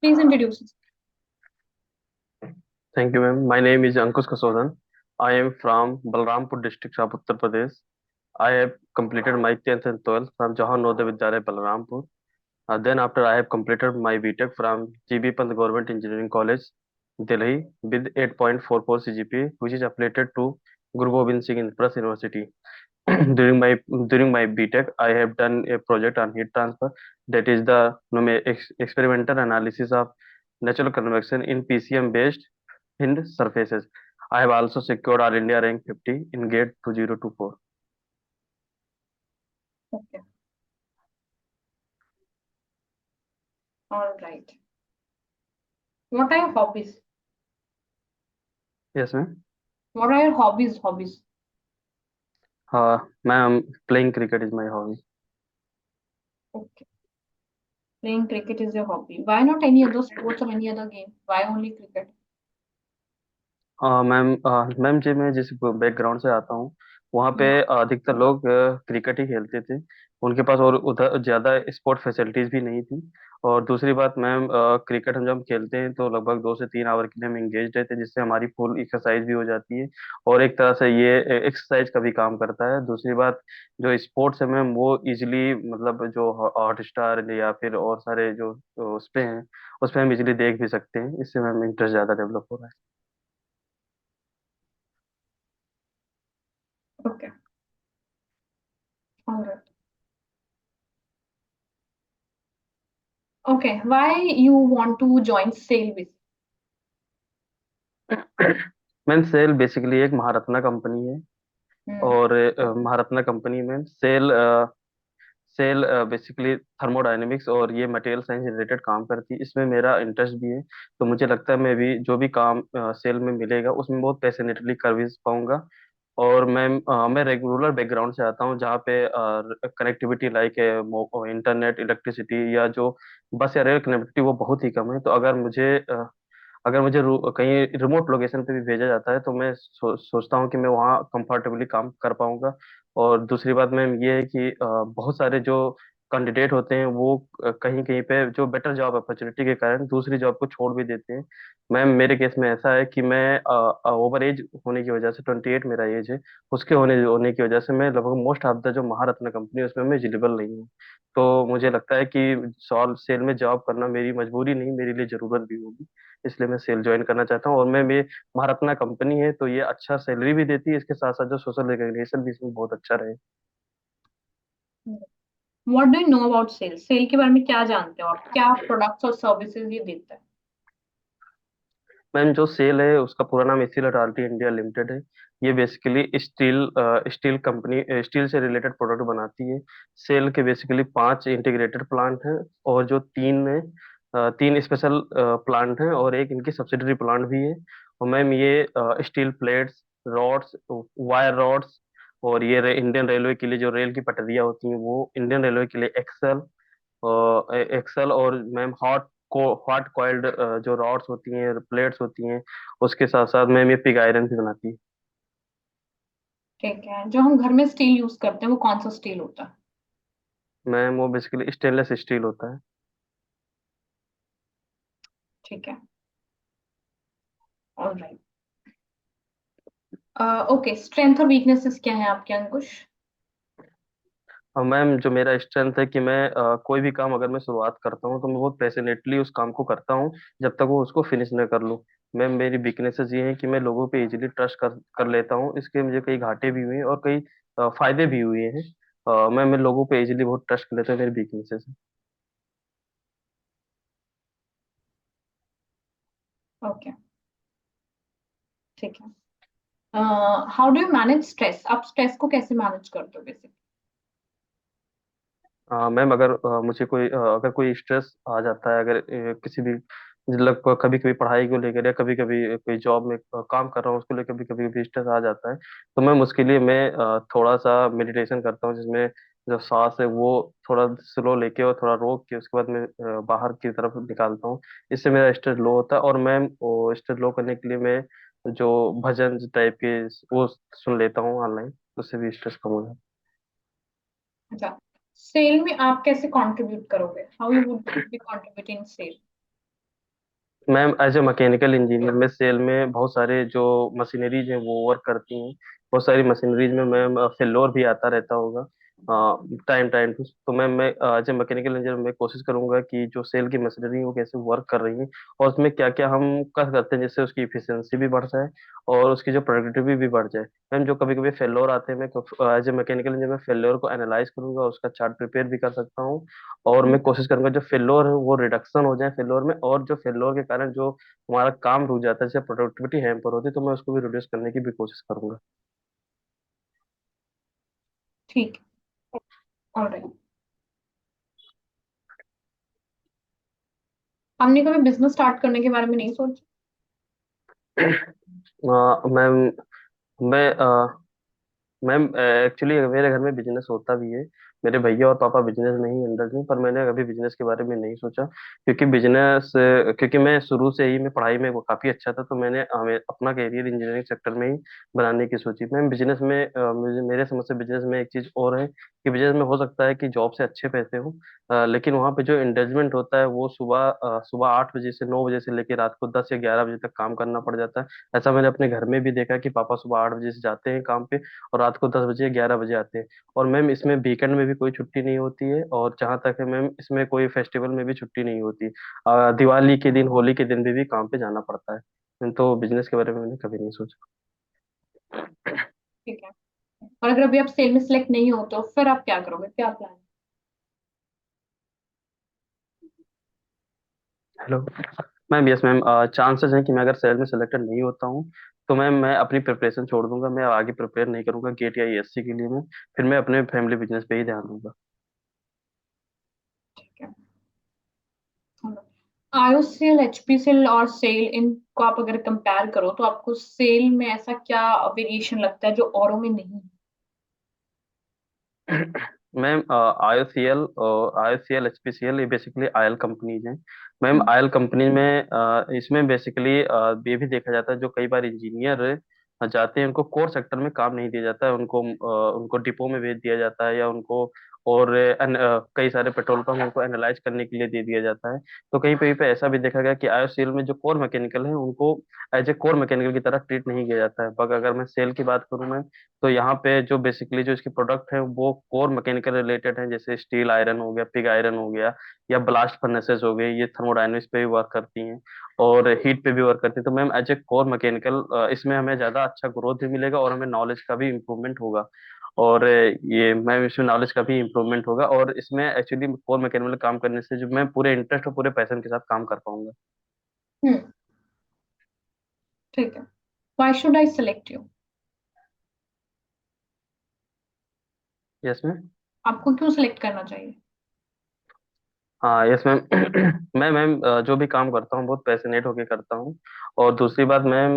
Please introduce. Thank you, ma'am. My name is Ankush Kasodhan. I am from Balrampur district of Uttar Pradesh. I have completed my 10th and 12th from Jahan Navodaya Vidyalaya, Balrampur. Then after I have completed my BTech from GB Pant Government Engineering College, Delhi with 8.44 CGPA, which is affiliated to Guru Gobind Singh Indraprasth University. during my during my BTech, I have done a project on heat transfer, that is the experimental analysis of natural convection in PCM based in surfaces. I have also secured All India rank 50 in GATE 2024. Okay. All right. What are your hobbies? Yes, ma'am. What are your hobbies? Ma'am, playing cricket is my hobby. Okay. Playing cricket is your hobby. Why not any other sports or any other game? Why only cricket? Ma'am ji, मैं जिस background से आता हूँ वहाँ पे Hmm. अधिकतर लोग cricket ही खेलते थे। उनके पास और उधर ज़्यादा स्पोर्ट फैसिलिटीज भी नहीं थी। और दूसरी बात मैम, क्रिकेट हम जब खेलते हैं तो लगभग 2 से 3 आवर के लिए हम इंगेज रहते हैं, जिससे हमारी फुल एक्सरसाइज भी हो जाती है। और एक तरह से ये एक्सरसाइज का भी काम करता है। दूसरी बात, जो स्पोर्ट्स है मैम वो इजिली, मतलब जो हॉट स्टार या फिर और सारे जो उस पे हैं, उस पे हम इजिली देख भी सकते हैं। इससे मैम इंटरेस्ट ज़्यादा डेवलप हो रहा है। Okay. All right. Okay. Why you want to join Sail with? Ma'am, SAIL basically एक महारत्ना कंपनी है। Hmm. और महारत्ना कंपनी में सेल बेसिकली थर्मोडायनेमिक्स और ये मटेरियल साइंस रिलेटेड काम करती है। इसमें मेरा इंटरेस्ट भी है। तो मुझे लगता है मैं भी जो भी काम सेल में मिलेगा उसमें बहुत पैशनेटली कर भी पाऊंगा। और मैं रेगुलर बैकग्राउंड से आता हूँ, जहाँ पे कनेक्टिविटी लाइक इंटरनेट, इलेक्ट्रिसिटी या जो बस या रेल कनेक्टिविटी वो बहुत ही कम है। तो अगर मुझे कहीं रिमोट लोकेशन पे भी भेजा जाता है तो मैं सोचता हूँ कि मैं वहाँ कंफर्टेबली काम कर पाऊंगा। और दूसरी बात मैम ये है कि बहुत सारे जो कैंडिडेट होते हैं वो कहीं कहीं पे जो बेटर जॉब अपॉर्चुनिटी के कारण दूसरी जॉब को छोड़ भी देते हैं। मैम, मेरे केस में ऐसा है कि मैं ओवर एज होने की वजह से, 28 मेरा एज है, उसके होने होने की वजह से मैं लगभग मोस्ट ऑफ द जो महारत्न कंपनी है उसमें मैं एलिजिबल नहीं हूँ। तो मुझे लगता है कि सॉल्व सेल में जॉब करना मेरी मजबूरी नहीं, मेरे लिए जरूरत भी होगी। इसलिए मैं सेल ज्वाइन करना चाहता हूँ। और मैं महारत्ना कंपनी है तो ये अच्छा सैलरी भी देती है, इसके साथ साथ जो सोशल रिकग्निशन भी इसमें बहुत अच्छा रहे। What do you know about SAIL? SAIL के बारे में क्या जानते हो आप? क्या प्रोडक्ट्स और सर्विसेज ये देता है? मैम, जो सेल है उसका पूरा नाम एसील अथॉरिटी इंडिया लिमिटेड है। ये बेसिकली स्टील कंपनी, स्टील से रिलेटेड प्रोडक्ट बनाती है। सेल के बेसिकली 5 इंटीग्रेटेड प्लांट हैं, और जो तीन स्पेशल प्लांट हैं और एक इनकी सब्सिडरी प्लांट भी है। और मैम ये steel plates, rods, wire rods, और ये इंडियन रेलवे के लिए जो रेल की पटरियां होती हैं वो इंडियन रेलवे के लिए एक्सल और मैम हॉट कॉइल्ड जो रॉड्स होती हैं, प्लेट्स होती हैं, उसके साथ साथ मैम ये पिग आयरन भी बनाती है। ठीक है। जो हम घर में स्टील यूज करते हैं वो कौन सा स्टील होता है? मैम, वो बेसिकली स्टेनलेस स्टील होता है। ठीक है। ऑलराइट। ओके, स्ट्रेंथ और वीकनेसेस क्या है आपके, अंकुश? और मैम, जो मेरा स्ट्रेंथ है कि मैं कोई भी काम अगर मैं शुरुआत करता हूँ तो मैं बहुत पैशनेटली उस काम को करता हूँ, जब तक वो उसको फिनिश न कर लूँ। मैम, मेरी वीकनेसेस ये है कि मैं लोगों पे इजीली ट्रस्ट कर कर लेता हूँ। इसके मुझे कई घाटे भी हुए हैं और कई फायदे भी हुए हैं। मैं लोगों पे इजीली बहुत ट्रस्ट कर लेता हूँ, मेरी वीकनेसेस है। ओके। ठीक है। How do you manage stress? आप स्ट्रेस को कैसे मैनेज करते हो बेसिक? मैम, अगर कोई स्ट्रेस आ जाता है, अगर किसी भी, मतलब कभी कभी पढ़ाई को लेकर या कभी कभी कोई जॉब में काम कर रहा हूँ उसको लेकर कभी कभी भी स्ट्रेस आ जाता है, तो मैम उसके लिए मैं थोड़ा सा मेडिटेशन करता हूँ, जिसमें जो सांस है वो थोड़ा स्लो लेके और थोड़ा रोक के उसके बाद मैं बाहर की तरफ निकालता हूँ। इससे मेरा स्ट्रेस लो होता है। और मैम, वो स्ट्रेस लो करने के लिए मैं जो भजन टाइप के वो सुन लेता हूँ ऑनलाइन, उससे भी स्ट्रेस कम हो जाता अच्छा, सेल में आप कैसे कंट्रीब्यूट करोगे? How you would be contributing SAIL? Ma'am as a mechanical engineer में सेल में बहुत सारे जो मशीनरीज हैं वो वर्क करती हैं। बहुत सारी मशीनरीज में मैम फेल्योर भी आता रहता होगा टाइम टाइम टू। तो मैम मैं एज ए मैकेनिकल इंजीनियर मैं कोशिश करूंगा कि जो सेल की मशीनरी है वो कैसे वर्क कर रही है और उसमें क्या क्या हम कर सकते हैं जिससे उसकी इफिशियंसी भी बढ़ जाए और उसकी जो प्रोडक्टिविटी भी बढ़ जाए। मैम जो कभी कभी फेल्योर आते हैं मैं एज ए मैकेनिकल इंजीनियर मैं फेल्योर को एनालाइज करूंगा, उसका चार्ट प्रिपेयर भी कर सकता हूँ और मैं कोशिश करूंगा जो फेल्योर है वो रिडक्शन हो जाए फेल्योर में, और जो फेल्योर के कारण जो हमारा काम रुक जाता है जैसे प्रोडक्टिविटी हैम्पर होती है तो मैं उसको भी रिड्यूस करने की भी कोशिश करूंगा। ठीक है, ऑलराइट। हमने कभी बिजनेस स्टार्ट करने के बारे में नहीं सोचा? मैम मैं मैम एक्चुअली मेरे घर में बिजनेस होता भी है। मेरे भैया और पापा बिजनेस में ही अंडर हैं, पर मैंने कभी बिजनेस के बारे में नहीं सोचा क्योंकि बिजनेस क्योंकि मैं शुरू से ही मैं पढ़ाई में वो काफी अच्छा था तो मैंने हमें अपना करियर इंजीनियरिंग सेक्टर में ही बनाने की सोची। मैम बिजनेस में मुझे मेरे समझ से बिजनेस में एक चीज और है कि बिजनेस में हो सकता है कि जॉब से अच्छे पैसे हो, लेकिन वहाँ पे जो एंगेजमेंट होता है वो सुबह 8 बजे से 9 बजे से लेकर रात को 10 या 11 बजे तक काम करना पड़ जाता है। ऐसा मैंने अपने घर में भी देखा है कि पापा सुबह 8 बजे से जाते हैं काम पे और रात को 10 बजे 11 बजे आते हैं। और मैम इसमें वीकेंड में भी कोई छुट्टी नहीं होती है और जहाँ तक है मैम इसमें कोई फेस्टिवल में भी छुट्टी नहीं होती। दिवाली के दिन होली के दिन भी काम पे जाना पड़ता है। तो बिजनेस के बारे में मैंने कभी नहीं सोचा। ठीक है। और अगर अभी आप सेल में सिलेक्ट नहीं हो तो फिर आप क्या करोगे, क्या प्लान है? Hello ma'am, yes ma'am, chances हैं कि मैं अगर सेल में सेलेक्टेड नहीं होता हूँ तो मैम मैं अपनी प्रिपरेशन छोड़ दूंगा, मैं आगे प्रिपेयर नहीं करूंगा गेट या ईएससी के लिए। मैं फिर मैं अपने फैमिली बिजनेस पे ही ध्यान दूंगा। ठीक है। आईओसीएल, एचपीसीएल और सेल, इनको आप अगर कंपेयर करो तो आपको सेल में ऐसा क्या वेरिएशन लगता है जो औरों में नहीं है? मैम आईओसीएल और आईओसीएल एचपीसीएल ये बेसिकली आयल कंपनीज हैं। मैम हम्म। आयल कंपनी में इसमें बेसिकली ये भी देखा जाता है जो कई बार इंजीनियर जाते हैं उनको कोर सेक्टर में काम नहीं दिया जाता है, उनको उनको डिपो में भेज दिया जाता है या उनको और कई सारे पेट्रोल पंप उनको एनालाइज करने के लिए दे दिया जाता है। तो कहीं पे ऐसा भी देखा गया कि आईओसीएल में जो कोर मैकेनिकल है उनको एज ए कोर मैकेनिकल की तरह ट्रीट नहीं किया जाता है। पर अगर मैं सेल की बात करूं मैं तो यहाँ पे जो बेसिकली जो इसके प्रोडक्ट है वो कोर मैकेनिकल रिलेटेड है, जैसे स्टील आयरन हो गया, पिग आयरन हो गया या ब्लास्ट फर्नेसेस हो गए, ये थर्मोडायनेमिक्स पे भी वर्क करती हैं और हीट पे भी वर्क करती हैं। तो ma'am as a core mechanical इसमें हमें ज़्यादा अच्छा ग्रोथ भी मिलेगा और हमें नॉलेज का भी इम्प्रूवमेंट होगा। और ये मैम इसमें नॉलेज का भी इम्प्रूवमेंट होगा और इसमें एक्चुअली कोर मैकेनिकल काम करने से जो मैं पूरे इंटरेस्ट और पूरे पैशन के साथ काम कर पाऊंगा। हम्म। ठीक है। Why should I select you? Yes ma'am. आपको क्यों सिलेक्ट करना चाहिए? हाँ यस मैम। मैं मैम जो भी काम करता हूँ बहुत पैशनेट होके करता हूँ। और दूसरी बात मैम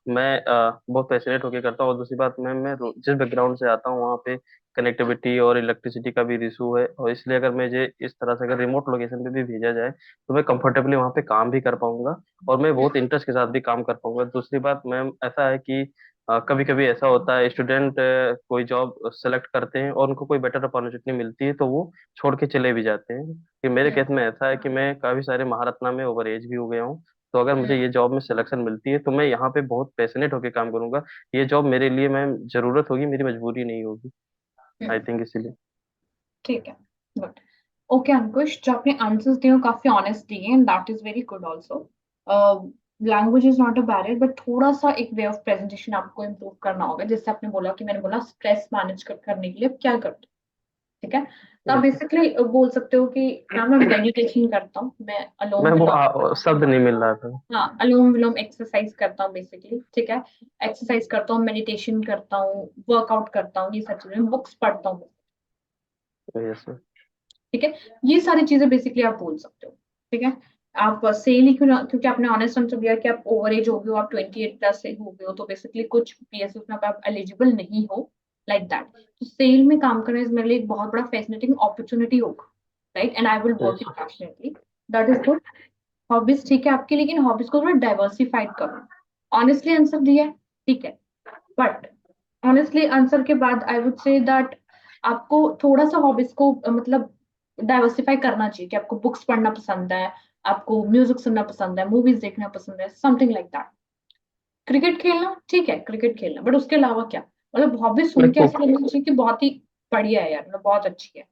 मैं बहुत पैशनेट होके करता हूँ और दूसरी बात मैम मैं जिस बैकग्राउंड से आता हूँ वहाँ पे कनेक्टिविटी और इलेक्ट्रिसिटी का भी इशू है और इसलिए अगर मुझे इस तरह से अगर रिमोट लोकेशन पे भी भेजा जाए तो मैं कंफर्टेबली वहाँ पे काम भी कर पाऊंगा और मैं बहुत इंटरेस्ट के साथ भी काम कर पाऊंगा। दूसरी बात मैम ऐसा है कि कभी कभी ऐसा होता है स्टूडेंट कोई जॉब सेलेक्ट करते हैं और उनको कोई बेटर अपॉर्चुनिटी मिलती है तो वो छोड़ के चले भी जाते हैं। कि मेरे हम्म। केस में ऐसा है कि मैं काफी सारे महारत्ना में ओवर एज भी हो गया हूँ। तो अगर मुझे ये जॉब में सिलेक्शन मिलती है तो मैं यहाँ पे बहुत पैशनेट होकर काम करूंगा। ये जॉब मेरे लिए मैम जरूरत होगी, मेरी मजबूरी नहीं होगी। आई हम्म। थिंक इसीलिए। ठीक है, गुड। ओके अंकुश, जो आपने आंसर्स दिए वो काफी ऑनेस्ट दिए and that is very good also. Language is not a barrier, but थोड़ा सा एक वे ऑफ प्रेजेंटेशन आपको इम्प्रूव करना होगा। जैसे आपने बोला कि मैंने बोला स्ट्रेस मैनेज करने के लिए आप क्या करते हो। ठीक है, तो आप यस बेसिकली बोल सकते हो कि मैम मैं मेडिटेशन करता हूँ, मैं अलोम मैं वो विलोम, शब्द नहीं मिल रहा था। हाँ अलोम विलोम एक्सरसाइज करता हूँ बेसिकली। ठीक है, एक्सरसाइज करता हूँ, मेडिटेशन करता हूँ, वर्कआउट करता हूँ, ये सब चीजें, बुक्स पढ़ता हूँ। यस ठीक है, ये सारी चीजें बेसिकली आप बोल सकते हो। ठीक है, आप सेल ही क्यों क्योंकि आपने ऑनेस्ट आंसर दिया कि आप ओवर एज हो गए हो, आप 28+ से हो गए हो, तो बेसिकली कुछ पीएसयू में आप एलिजिबल नहीं हो, लाइक दैट। तो सेल में काम करना इज मेरे लिए एक बहुत बड़ा फैसिनेटिंग अपॉर्चुनिटी होगा, right, and I will work it passionately. That is good. Hobbies ठीक है आपकी, लेकिन हॉबीज को थोड़ा डाइवर्सिफाइड करो। ऑनेस्टली आंसर दिया है, ठीक है, बट ऑनेस्टली आंसर के बाद आई वुड से दैट आपको थोड़ा सा हॉबीज को मतलब डाइवर्सिफाई करना चाहिए कि आपको बुक्स पढ़ना पसंद है, आपको म्यूजिक सुनना पसंद है, मूवीज देखना पसंद है, समथिंग लाइक दैट। क्रिकेट खेलना ठीक है, क्रिकेट खेलना, बट उसके अलावा क्या, मतलब हॉबी सुन मैं के ऐसा लगना चाहिए कि बहुत ही बढ़िया है यार, मतलब बहुत अच्छी है।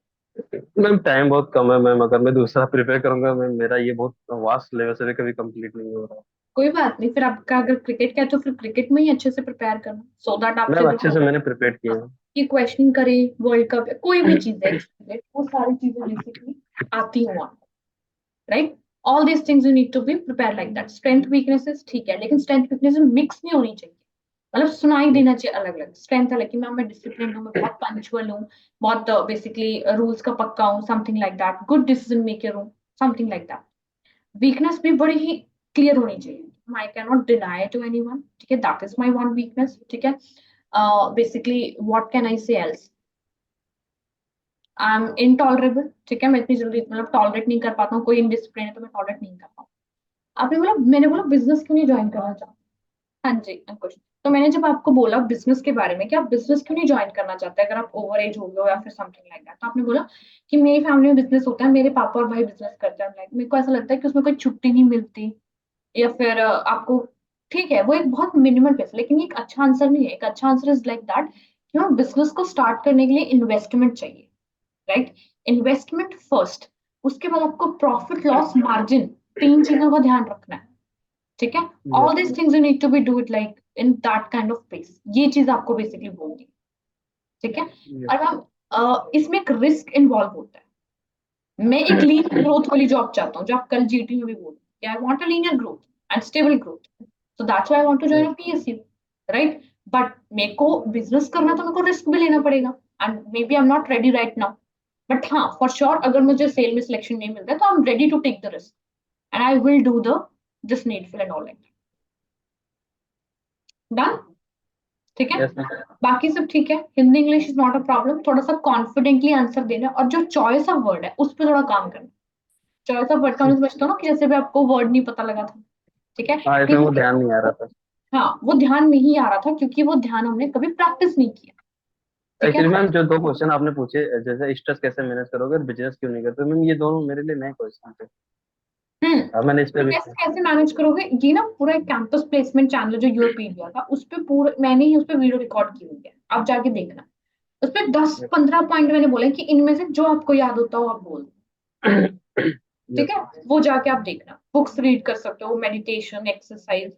मैम टाइम बहुत कम है मैम, अगर मैं दूसरा प्रिपेयर करूंगा मैम, मेरा ये बहुत वास्ट लेवल से भी कभी कंप्लीट नहीं हो रहा। कोई बात नहीं, फिर आपका अगर क्रिकेट का है तो फिर क्रिकेट में ही अच्छे से प्रिपेयर करना, सो दैट आपसे मैम अच्छे देखो से मैंने प्रिपेयर किया है। कि क्वेश्चनिंग करें, वर्ल्ड कप, कोई भी चीज है, वो सारी चीजें बेसिकली आती हूँ आपको, right. All these things you need to be prepare like that. Strength weaknesses ठीक है, लेकिन स्ट्रेंथ वीकनेसेस मिक्स नहीं होनी चाहिए, मतलब सुनाई देना चाहिए अलग अलग। स्ट्रेंथ अलग कि मैं डिसिप्लिन हूँ, मैं बहुत पंचुअल हूँ, बहुत बेसिकली रूल्स का पक्का हूँ, something like that, good decision maker हूँ, समथिंग लाइक दैट। वीकनेस भी बड़ी ही क्लियर होनी चाहिए, I can not deny to anyone, ठीक है, that is my one weakness, ठीक है। बेसिकली व्हाट कैन आई से एल्स, आई एम इनटॉलरेबल, ठीक है, मैं इतनी जल्दी मतलब टॉलरेट नहीं कर पाता हूँ, कोई इनडिसिप्लिन है तो मैं टॉलरेट नहीं कर पाऊँ। आपने बोला, मैंने बोला बिजनेस क्यों नहीं ज्वाइन करना चाहते। हाँ जी, अंकुश। तो मैंने जब आपको बोला बिजनेस के बारे में कि आप बिजनेस क्यों नहीं ज्वाइन करना चाहते अगर आप ओवर एज हो गए हो या फिर समथिंग लाइक दैट, तो आपने बोला कि मेरी फैमिली में बिजनेस होता है, मेरे पापा और भाई बिजनेस करते हैं, लाइक मेरे को ऐसा लगता है कि उसमें कोई छुट्टी नहीं मिलती, या फिर आपको, ठीक है, वो एक बहुत मिनिमल पैसा, लेकिन ये एक अच्छा आंसर नहीं है। एक अच्छा आंसर इज लाइक दैट कि हाँ, बिजनेस को स्टार्ट करने के लिए इन्वेस्टमेंट चाहिए, राइट। इन्वेस्टमेंट फर्स्ट, उसके बाद आपको प्रॉफिट लॉस मार्जिन, तीन चीजों का ध्यान रखना है, ठीक है। All yes this things you need to be do it like in that kind of pace, ये चीज आपको बेसिकली बोलनी, ठीक है। यस। और हम इसमें एक रिस्क इन्वॉल्व होता है। मैं एक लीनियर ग्रोथ वाली जॉब चाहता हूँ, जो आप कल जीटी में भी बोले, I want a linear growth and stable growth, so that's why I want to join a PSU, right. But मेरे को बिजनेस करना तो मेरे को रिस्क भी लेना पड़ेगा, and may be I am not ready right now, but हाँ फॉर श्योर अगर मुझे सेल में सिलेक्शन नहीं मिलता है तो I am ready to take the risk and I will do the this needful and all, done, ठीक है। यस बाकी सब ठीक है, Hindi English is not a problem, थोड़ा सा कॉन्फिडेंटली आंसर देना, और जो चॉइस ऑफ वर्ड है उस पर थोड़ा काम करना। चॉइस ऑफ वर्ड का मैं समझता हूँ ना कि जैसे भी आपको वर्ड नहीं पता लगा था, ठीक है, हाँ, इसमें वो क्योंकि ध्यान नहीं आ रहा था। हाँ वो ध्यान नहीं आ रहा था क्योंकि वो ध्यान हमने कभी प्रैक्टिस नहीं किया, ठीक है। एक्चुअली मैम जो दो क्वेश्चन आपने पूछे, जैसे स्ट्रेस कैसे मैनेज करोगे और बिजनेस क्यों नहीं करते, मैम ये दोनों मेरे लिए नए क्वेश्चन थे। मैंने इस पे भी। स्ट्रेस कैसे मैनेज करोगे, ये ना पूरा एक कैंपस प्लेसमेंट चैनल जो यूरोपीडिया का, उस पे पूरा मैंने ही उस पे वीडियो रिकॉर्ड की हुई है, आप जाके देखना। उस पे 10-15 पॉइंट मैंने बोले कि इनमें से जो आपको याद होता हो आप बोल दो, ठीक यस। है। वो जाके आप देखना, बुक्स रीड कर सकते हो, मेडिटेशन, एक्सरसाइज,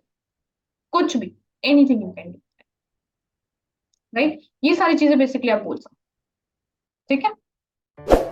कुछ भी, anything you can do, right. ये सारी चीजें बेसिकली आप बोल सकते हो, ठीक है।